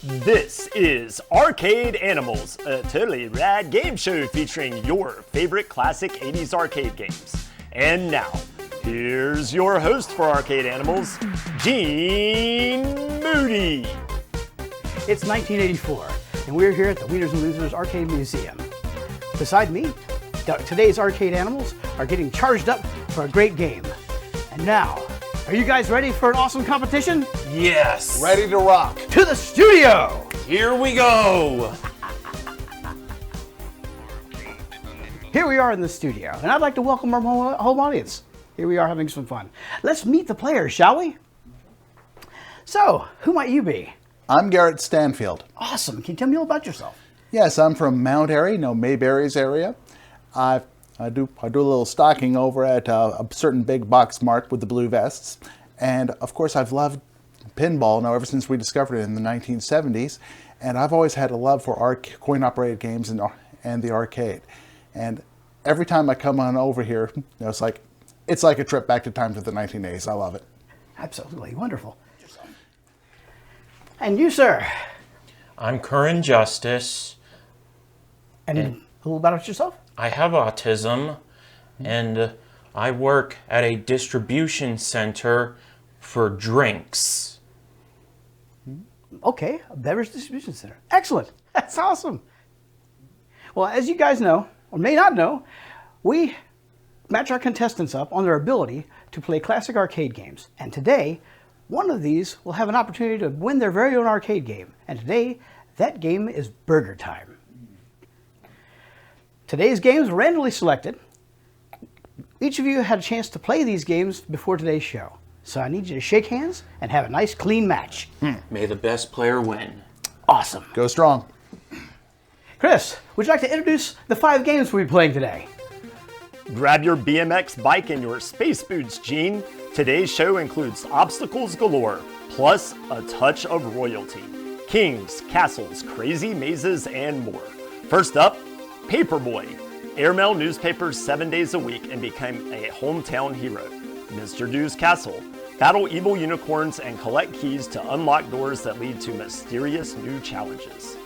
This is Arcade Animals, a totally rad game show featuring your favorite classic 80s arcade games. And now, here's your host for Arcade Animals, Gene Moody. It's 1984, and we're here at the Wieners Losers Arcade Museum. Beside me, today's Arcade Animals are getting charged up for a great game. And now, are you guys ready for an awesome competition? Yes. Ready to rock. To the studio! Here we go. Here we are in the studio, and I'd like to welcome our home audience. Here we are having some fun. Let's meet the players, shall we? So, who might you be? I'm Garrett Stanfield. Awesome. Can you tell me all about yourself? Yes, I'm from Mount Airy, Mayberry's area. I do a little stocking over at a certain big box mark with the blue vests. And of course, I've loved pinball now ever since we discovered it in the 1970s. And I've always had a love for coin-operated games and the arcade. And every time I come on over here, it's like a trip back to time to the 1980s. I love it. Absolutely wonderful. And you, sir? I'm Curran Justice. And a little about yourself? I have autism, and I work at a distribution center for drinks. Okay, a beverage distribution center. Excellent. That's awesome. Well, as you guys know, or may not know, we match our contestants up on their ability to play classic arcade games. And today, one of these will have an opportunity to win their very own arcade game. And today, that game is Burger Time. Today's games were randomly selected. Each of you had a chance to play these games before today's show. So I need you to shake hands and have a nice clean match. May the best player win. Awesome. Go strong. Chris, would you like to introduce the 5 games we'll be playing today? Grab your BMX bike and your space boots, Gene. Today's show includes obstacles galore, plus a touch of royalty. Kings, castles, crazy mazes, and more. First up, Paperboy. Airmail newspapers 7 days a week and became a hometown hero. Mr. Do's Castle. Battle evil unicorns and collect keys to unlock doors that lead to mysterious new challenges.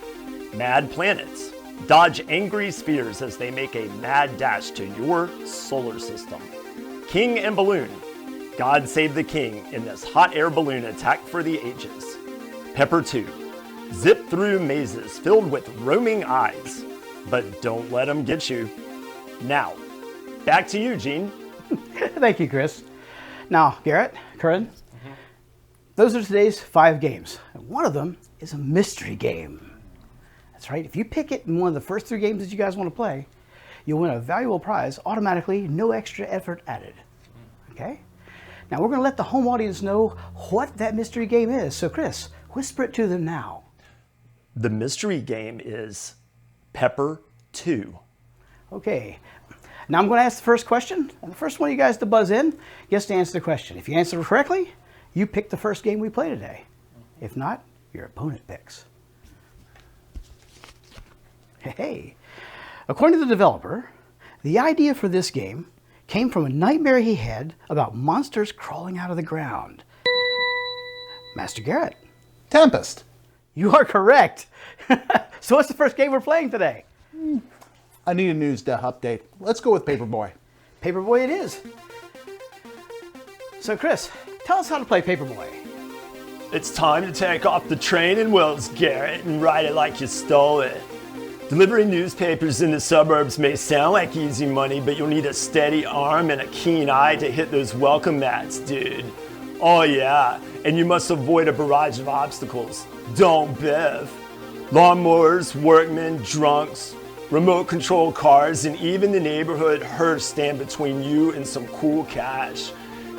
Mad Planets. Dodge angry spheres as they make a mad dash to your solar system. King and Balloon. God save the king in this hot air balloon attack for the ages. Pepper 2. Zip through mazes filled with roaming eyes. But don't let them get you. Now, back to you, Gene. Thank you, Chris. Now, Garrett, Curran, those are today's 5 games. And one of them is a mystery game. That's right. If you pick it in one of the first 3 games that you guys want to play, you'll win a valuable prize automatically, no extra effort added. Okay? Now, we're going to let the home audience know what that mystery game is. So, Chris, whisper it to them now. The mystery game is Pepper 2. Okay. Now I'm going to ask the first question, and the first one of you guys to buzz in gets to answer the question. If you answer correctly, you pick the first game we play today. If not, your opponent picks. Hey. According to the developer, the idea for this game came from a nightmare he had about monsters crawling out of the ground. Master Garrett. Tempest. You are correct. So what's the first game we're playing today? I need a news update. Let's go with Paperboy. Paperboy it is. So Chris, tell us how to play Paperboy. It's time to take off the training wheels, Garrett, and ride it like you stole it. Delivering newspapers in the suburbs may sound like easy money, but you'll need a steady arm and a keen eye to hit those welcome mats, dude. Oh yeah, and you must avoid a barrage of obstacles. Don't biff. Lawnmowers, workmen, drunks, remote control cars, and even the neighborhood hearse stand between you and some cool cash.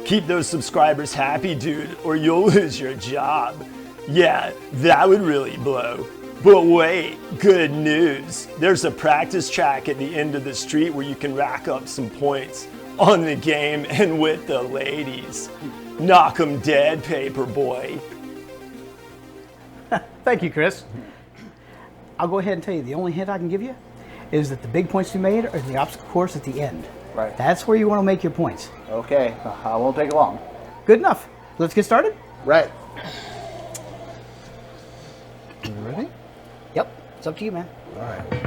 Keep those subscribers happy, dude, or you'll lose your job. Yeah, that would really blow. But wait, good news. There's a practice track at the end of the street where you can rack up some points on the game and with the ladies. Knock 'em dead, Paperboy. Thank you, Chris. I'll go ahead and tell you, the only hint I can give you is that the big points we made are the obstacle course at the end. Right. That's where you want to make your points. Okay, I won't take long. Good enough. Let's get started. Right. It's up to you, man. All right.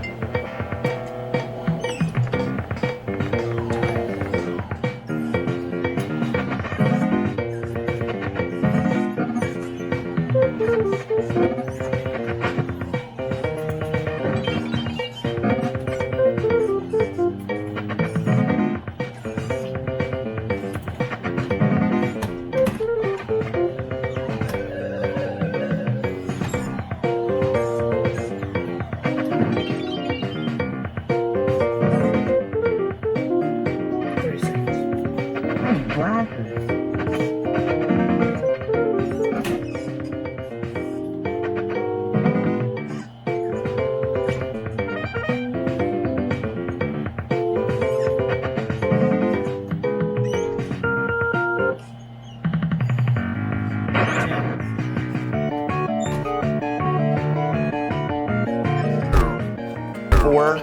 Four,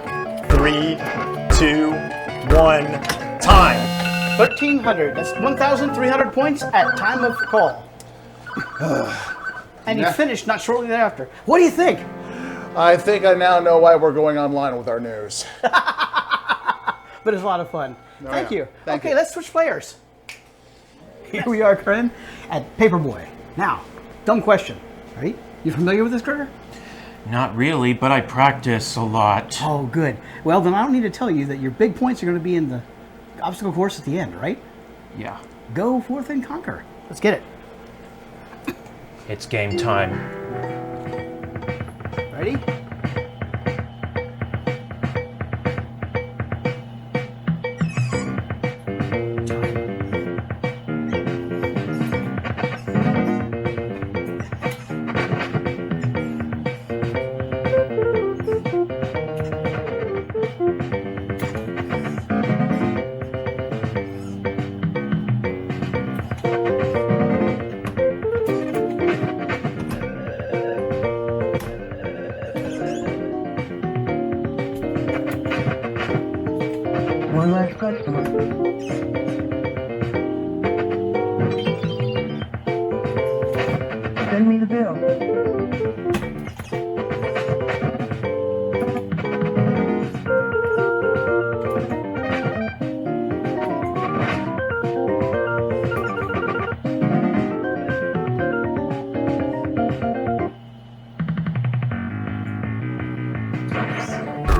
three, two, one, time. 1,300. That's 1,300 points at time of call. And you finished not shortly thereafter. What do you think? I think I now know why we're going online with our news. But it's a lot of fun. Thank yeah. you. Thank Okay, you. let's switch players. Here we are, Curran, at Paperboy. Now, dumb question. Ready? You familiar with this critter? Not really, but I practice a lot. Oh, good. Well, then I don't need to tell you that your big points are going to be in the obstacle course at the end, right? Yeah, Go forth and conquer. Let's get it. it's game time. Ready? One last customer. Send me the bill.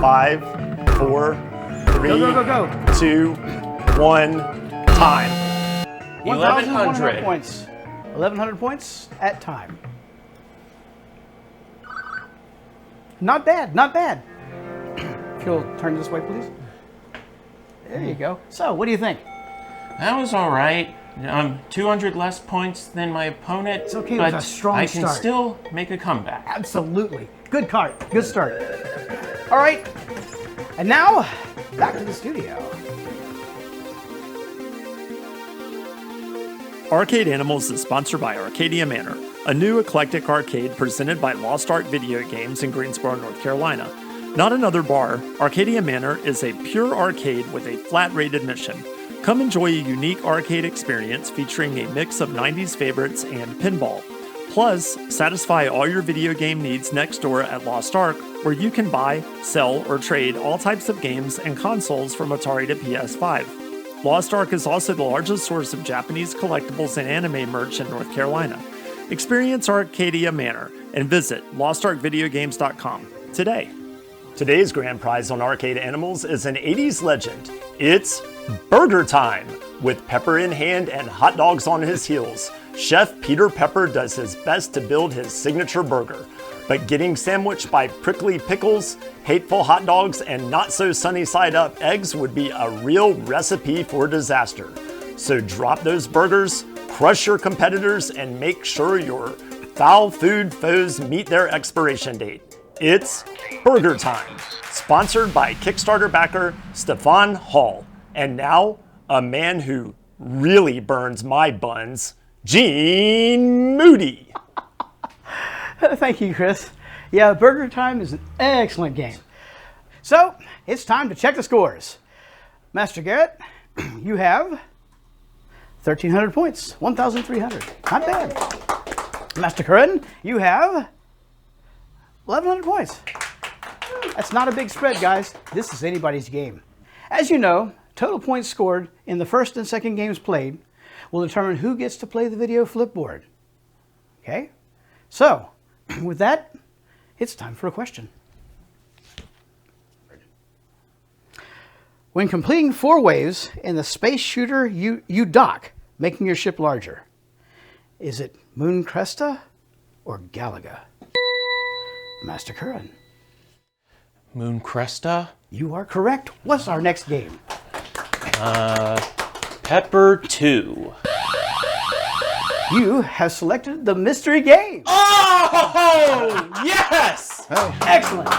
Five, four, three, Go. 2, 1, time. 1,100 points. 1,100 points at time. Not bad, not bad. If you'll turn this way, please. There you go. So, what do you think? That was all right. 200 less points than my opponent. It's okay, it but was a strong I can start. still make a comeback. Absolutely. Good card. Good start. All right. And now, back to the studio. Arcade Animals is sponsored by Arcadia Manor, a new eclectic arcade presented by Lost Ark Video Games in Greensboro, North Carolina. Not another bar, Arcadia Manor is a pure arcade with a flat-rate admission. Come enjoy a unique arcade experience featuring a mix of 90s favorites and pinball. Plus, satisfy all your video game needs next door at Lost Ark, where you can buy, sell, or trade all types of games and consoles from Atari to PS5. Lost Ark is also the largest source of Japanese collectibles and anime merch in North Carolina. Experience Arcadia Manor and visit lostarkvideogames.com today. Today's grand prize on Arcade Animals is an 80s legend. It's Burger Time! With pepper in hand and hot dogs on his heels, Chef Peter Pepper does his best to build his signature burger. But getting sandwiched by prickly pickles, hateful hot dogs, and not so sunny side up eggs would be a real recipe for disaster. So drop those burgers, crush your competitors, and make sure your foul food foes meet their expiration date. It's Burger Time, sponsored by Kickstarter backer Stefan Hall. And now, a man who really burns my buns, Gene Moody. Thank you, Chris. Yeah, Burger Time is an excellent game. So, it's time to check the scores. Master Garrett, you have 1,300 points, 1,300. Not bad. Master Curran, you have 1,100 points. That's not a big spread, guys. This is anybody's game. As you know, total points scored in the first and second games played will determine who gets to play the video Flipboard. Okay? So, with that, it's time for a question. When completing 4 waves in the space shooter, you dock, making your ship larger. Is it Moon Cresta or Galaga? Master Curran. Moon Cresta? You are correct. What's our next game? Pepper 2. You have selected the mystery game. Oh, yes! Excellent.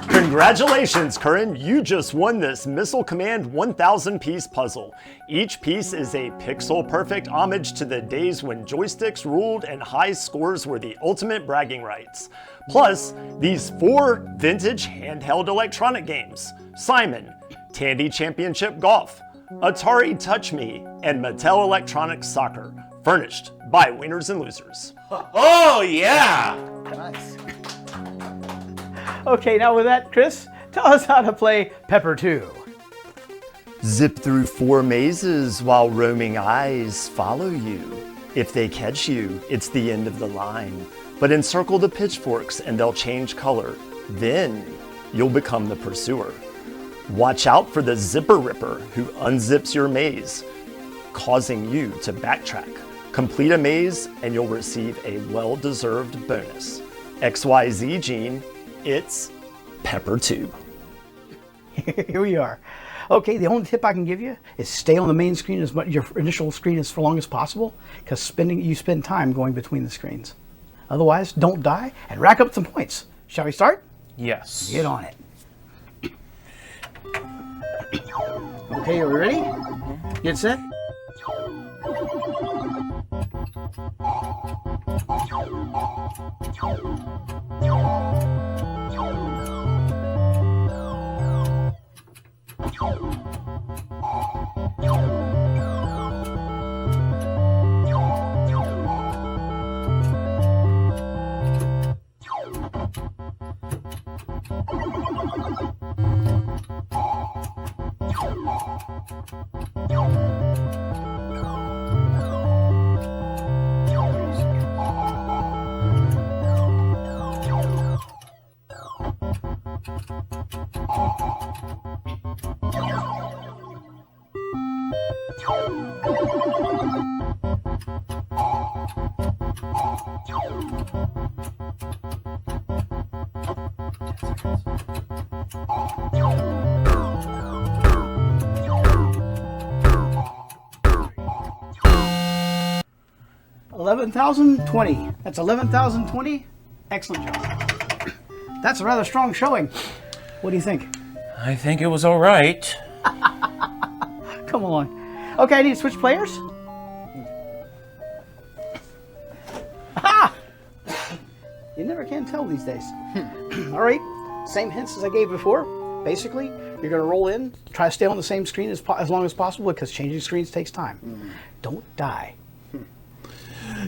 Congratulations, Curran. You just won this Missile Command 1000-piece puzzle. Each piece is a pixel-perfect homage to the days when joysticks ruled and high scores were the ultimate bragging rights. Plus, these 4 vintage handheld electronic games: Simon, Tandy Championship Golf, Atari Touch Me, and Mattel Electronics Soccer, furnished by Wieners and Losers. Oh, yeah! Nice. Okay, now with that, Chris, tell us how to play Pepper 2. Zip through 4 mazes while roaming eyes follow you. If they catch you, it's the end of the line. But encircle the pitchforks and they'll change color. Then you'll become the pursuer. Watch out for the zipper ripper who unzips your maze, causing you to backtrack. Complete a maze and you'll receive a well-deserved bonus. XYZ Gene, it's Pepper 2. Here we are. Okay, the only tip I can give you is stay on the main screen as much, your initial screen, as for long as possible, because you spend time going between the screens. Otherwise, don't die and rack up some points. Shall we start? Yes. Get on it. Okay, are we ready? Get set. $11,020. That's $11,020. Excellent job. That's a rather strong showing. What do you think? I think it was all right. Come along. Okay, I need to switch players. Aha! You never can tell these days. All right, same hints as I gave before. Basically, you're going to roll in, try to stay on the same screen as long as possible, because changing screens takes time. Don't die.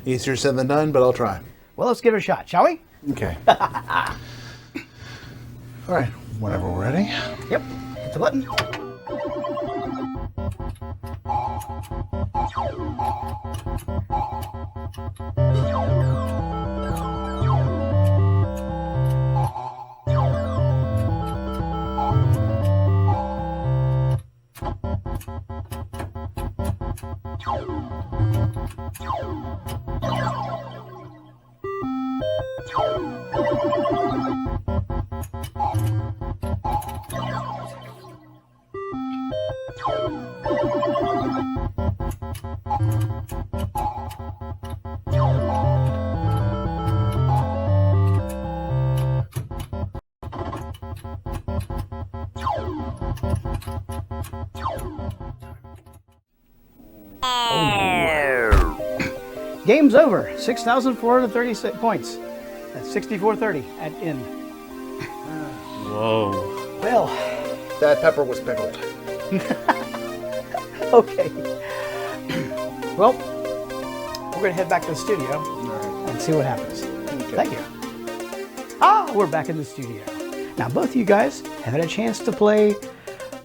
Easier said than done, but I'll try. Well, let's give it a shot, shall we? Okay. All right, whenever we're ready. Yep. Hit the button. Game's over. 6,436 points. That's 6430 at end. Whoa. Well, That pepper was pickled. okay. Well, we're going to head back to the studio and see what happens. Thank you. We're back in the studio. Now, both of you guys have had a chance to play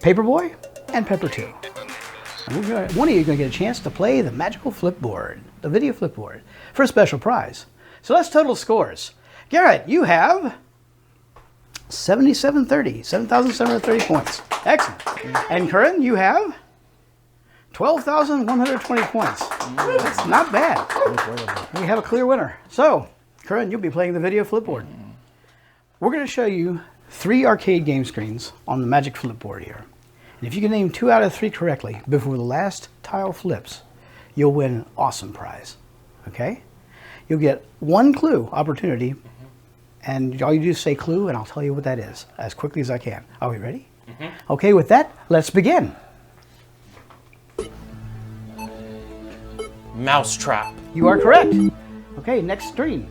Paperboy and Pepper 2. And one of you is going to get a chance to play the magical Flipboard, the video Flipboard, for a special prize. So let's total scores. Garrett, you have 7,730 points. Excellent. And Curran, you have 12,120 points. That's not bad. We have a clear winner. So, Curran, you'll be playing the video Flipboard. We're going to show you 3 arcade game screens on the magic Flipboard here. And if you can name 2 out of 3 correctly before the last tile flips, you'll win an awesome prize. Okay? You'll get 1 clue opportunity, and all you do is say clue, and I'll tell you what that is as quickly as I can. Are we ready? Okay, with that, let's begin. Mousetrap. You are correct. Okay, next screen.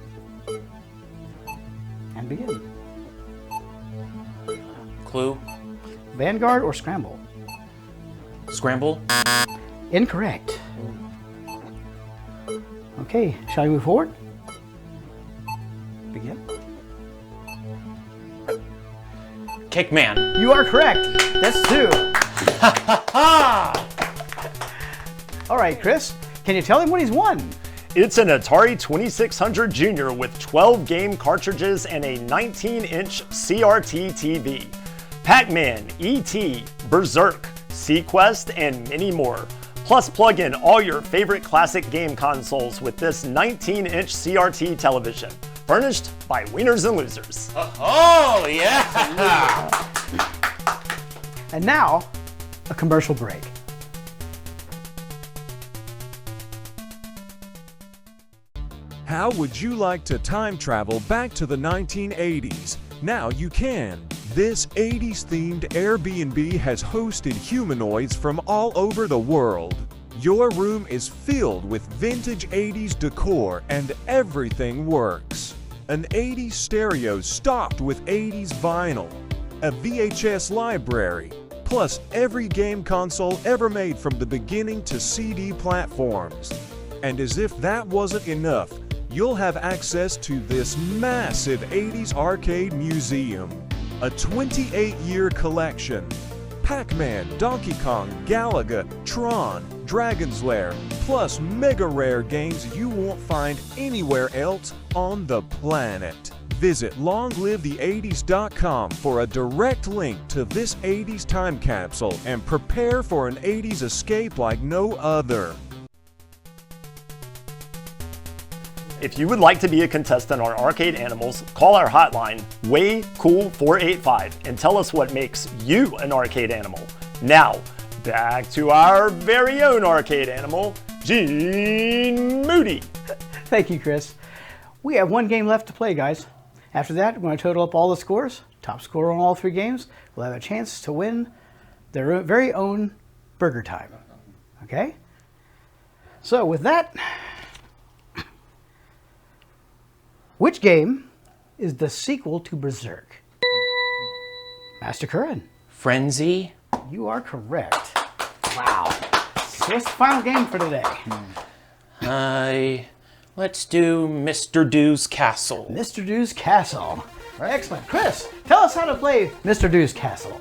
And begin. Clue. Vanguard or Scramble? Scramble. Incorrect. Okay, shall we move forward? Begin. Kickman. You are correct. That's 2. All right, Chris, can you tell him what he's won? It's an Atari 2600 Junior with 12 game cartridges and a 19-inch CRT TV. Pac-Man, E.T., Berserk, Sequest, and many more. Plus, plug in all your favorite classic game consoles with this 19-inch CRT television. Furnished by Wieners and Losers. Oh, yeah. And now, a commercial break. How would you like to time travel back to the 1980s? Now you can. This 80s themed Airbnb has hosted humanoids from all over the world. Your room is filled with vintage 80s decor and everything works. An 80s stereo stocked with 80s vinyl, a VHS library, plus every game console ever made from the beginning to CD platforms. And as if that wasn't enough, you'll have access to this massive 80s arcade museum. A 28-year collection. Pac-Man, Donkey Kong, Galaga, Tron, Dragon's Lair, plus mega rare games you won't find anywhere else on the planet. Visit longlivetheeighties.com for a direct link to this 80s time capsule and prepare for an 80s escape like no other. If you would like to be a contestant on Arcade Animals, call our hotline, WayCool485, and tell us what makes you an arcade animal. Now, back to our very own arcade animal, Gene Moody. Thank you, Chris. We have 1 game left to play, guys. After that, we're going to total up all the scores. Top scorer on all 3 games will have a chance to win their very own burger time. Okay? So with that, which game is the sequel to Berserk? Master Curran. Frenzy. You are correct. Wow. So what's the final game for today? Let's do Mr. Do's Castle. Mr. Do's Castle. Excellent. Chris, tell us how to play Mr. Do's Castle.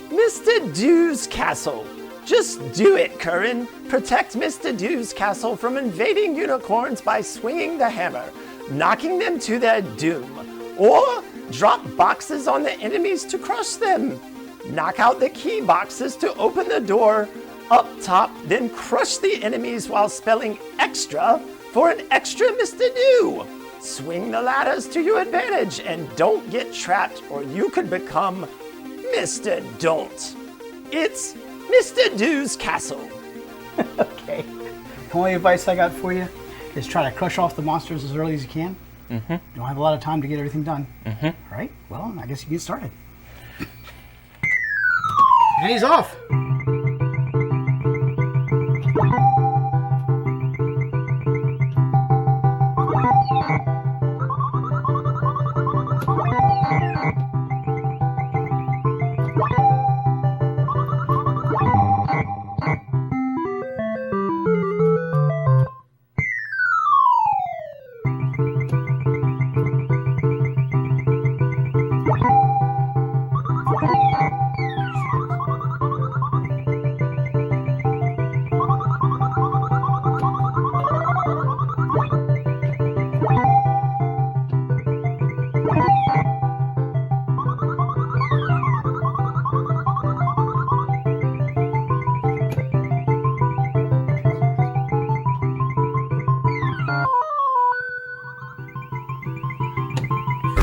Mr. Do's Castle. Just do it, Curran. Protect Mr. Do's Castle from invading unicorns by swinging the hammer, knocking them to their doom. Or drop boxes on the enemies to crush them. Knock out the key boxes to open the door up top, then crush the enemies while spelling extra for an extra Mr. Do. Swing the ladders to your advantage and don't get trapped or you could become Mr. Don't. It's Mr. Do's Castle. Okay. The only advice I got for you is try to crush off the monsters as early as you can. You don't have a lot of time to get everything done. All right? Well, I guess you get started. And he's off.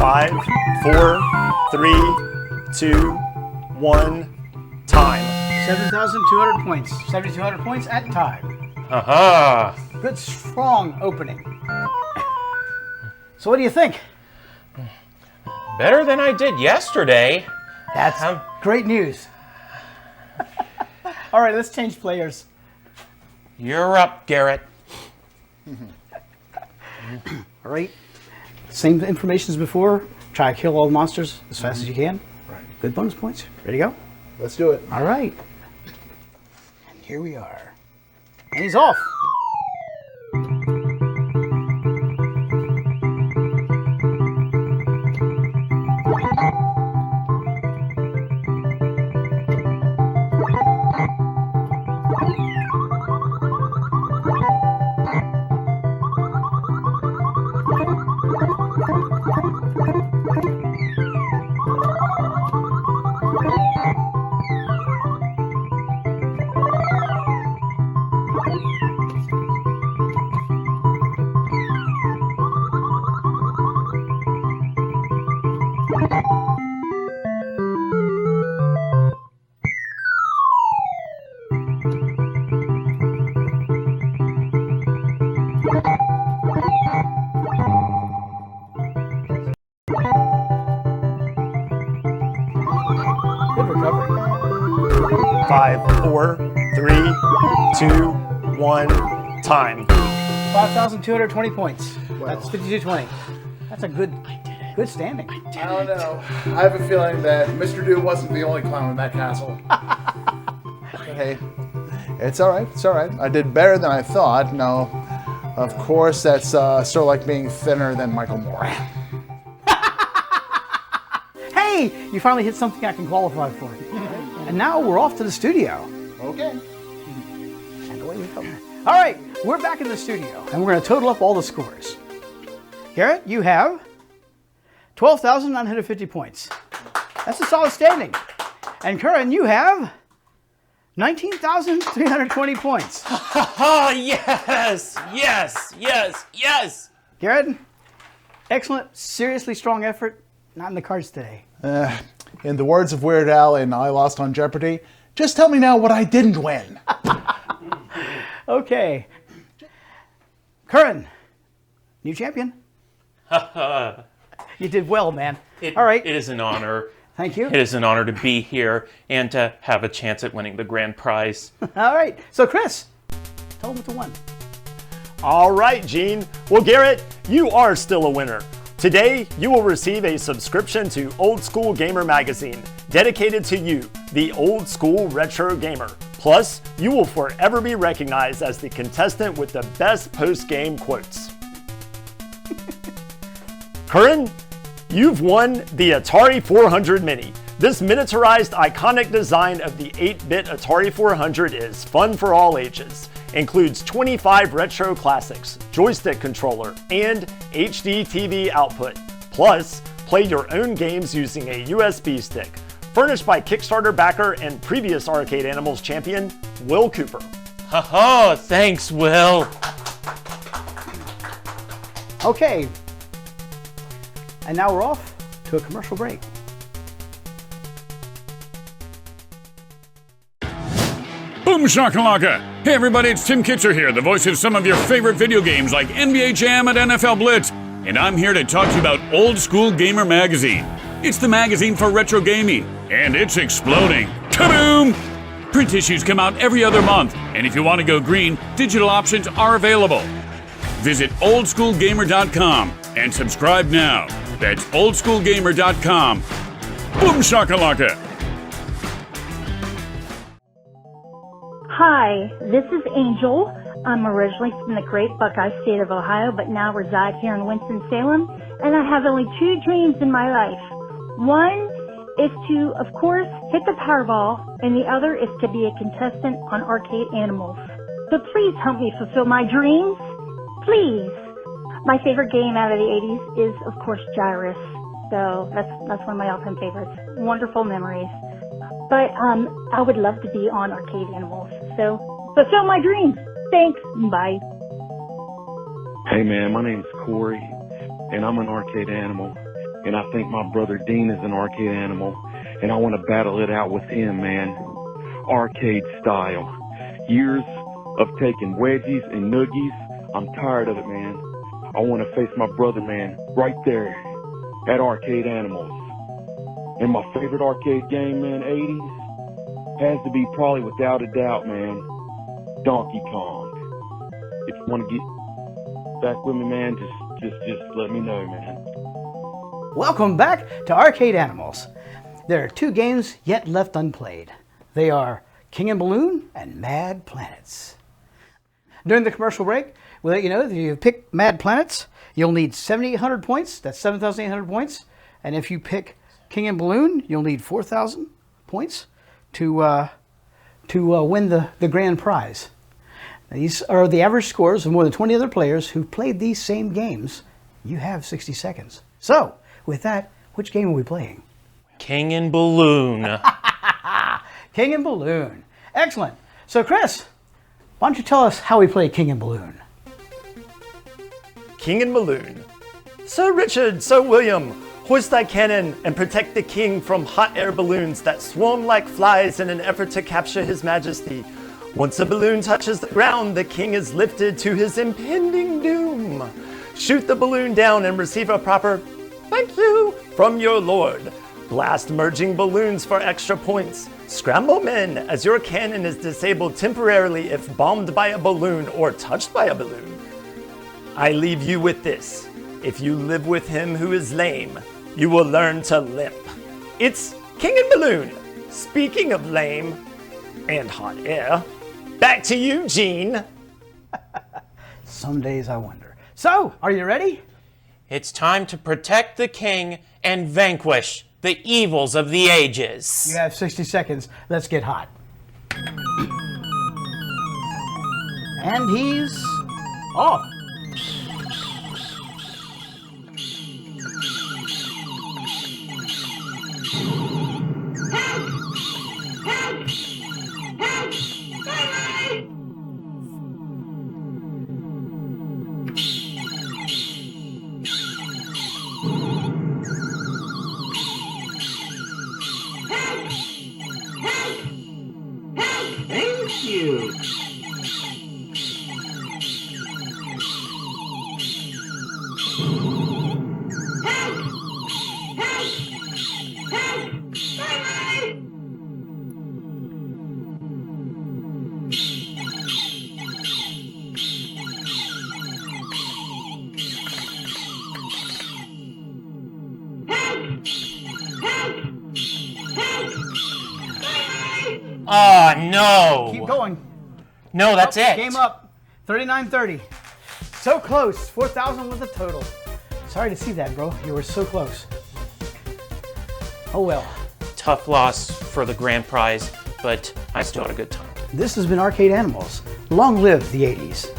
5, 4, 3, 2, 1, time. 7,200 points. 7,200 points at time. Haha. Good, strong opening. So what do you think? Better than I did yesterday. That's great news. All right, let's change players. You're up, Garrett. All right. Same information as before. Try to kill all the monsters as fast as you can. Right. Good bonus points. Ready to go? Let's do it. All right. And here we are. And he's off. Good recovery. 5, 4, 3, 2, 1, time. 5,220 points. That's 5220. That's a good standing. I don't know. I have a feeling that Mr. Do wasn't the only clown in that castle. But hey, it's all right. It's all right. I did better than I thought. No, of course, that's sort of like being thinner than Michael Moore. Hey, you finally hit something I can qualify for. And now we're off to the studio. Okay. And away we go. All right, we're back in the studio, and we're going to total up all the scores. Garrett, you have 12,950 points. That's a solid standing. And Curran, you have 19,320 points. Haha, yes, yes, yes, yes. Garrett, excellent, seriously strong effort. Not in the cards today. In the words of Weird Al in I Lost on Jeopardy, just tell me now what I didn't win. Okay. Curran, new champion. You did well, man. All right. It is an honor. Thank you. It is an honor to be here and to have a chance at winning the grand prize. All right. So, Chris, tell them what to win. All right, Gene. Well, Garrett, you are still a winner. Today, you will receive a subscription to Old School Gamer magazine, dedicated to you, the old school retro gamer. Plus, you will forever be recognized as the contestant with the best post-game quotes. Curran, you've won the Atari 400 Mini. This miniaturized iconic design of the 8-bit Atari 400 is fun for all ages. Includes 25 retro classics, joystick controller, and HD TV output. Plus, play your own games using a USB stick. Furnished by Kickstarter backer and previous Arcade Animals champion, Will Cooper. Haha, thanks, Will. Okay. And now we're off to a commercial break. Boom shakalaka! Hey everybody, it's Tim Kitzer here, the voice of some of your favorite video games like NBA Jam and NFL Blitz, and I'm here to talk to you about Old School Gamer magazine. It's the magazine for retro gaming, and it's exploding. Kaboom! Print issues come out every other month, and if you want to go green, digital options are available. Visit oldschoolgamer.com and subscribe now. That's oldschoolgamer.com. Boom shakalaka! Hi, this is Angel. I'm originally from the great Buckeye State of Ohio, but now reside here in Winston-Salem, and I have only two dreams in my life. One is to, of course, hit the Powerball, and the other is to be a contestant on Arcade Animals. So please help me fulfill my dreams. Please. My favorite game out of the 80s is, of course, Gyrus. So that's one of my all-time favorites. Wonderful memories. But I would love to be on Arcade Animals. So fulfill my dreams. Thanks. Bye. Hey man, my name's Corey, and I'm an arcade animal. and I think my brother Dean is an arcade animal, and I want to battle it out with him, man. Arcade style. Years of taking wedgies and noogies. I'm tired of it, man. I want to face my brother, man, right there at Arcade Animals. And my favorite arcade game, man, 80s, has to be probably without a doubt, man, Donkey Kong. If you want to get back with me, man, just let me know, man. Welcome back to Arcade Animals. There are two games yet left unplayed. They are King and Balloon and Mad Planets. During the commercial break, we'll let you know that if you pick Mad Planets, you'll need 7,800 points. That's 7,800 points. And if you pick King and Balloon, you'll need 4,000 points to win the grand prize. Now, these are the average scores of more than 20 other players who've played these same games. You have 60 seconds. So, with that, which game are we playing? King and Balloon. King and Balloon. Excellent. So, Chris, why don't you tell us how we play King and Balloon? King and Balloon. Sir Richard, Sir William, hoist thy cannon and protect the king from hot air balloons that swarm like flies in an effort to capture his majesty. Once a balloon touches the ground, the king is lifted to his impending doom. Shoot the balloon down and receive a proper "thank you" from your lord. Blast merging balloons for extra points. Scramble men as your cannon is disabled temporarily if bombed by a balloon or touched by a balloon. I leave you with this. If you live with him who is lame, you will learn to limp. It's King and Balloon. Speaking of lame and hot air, back to you, Gene. Some days I wonder. So, are you ready? It's time to protect the king and vanquish the evils of the ages. You have 60 seconds. Let's get hot. And he's off. Thank you. Oh, no. Keep going. No, that's it. Game up. 39-30. So close. 4,000 was the total. Sorry to see that, bro. You were so close. Oh well. Tough loss for the grand prize, but I still had a good time. This has been Arcade Animals. Long live the 80s.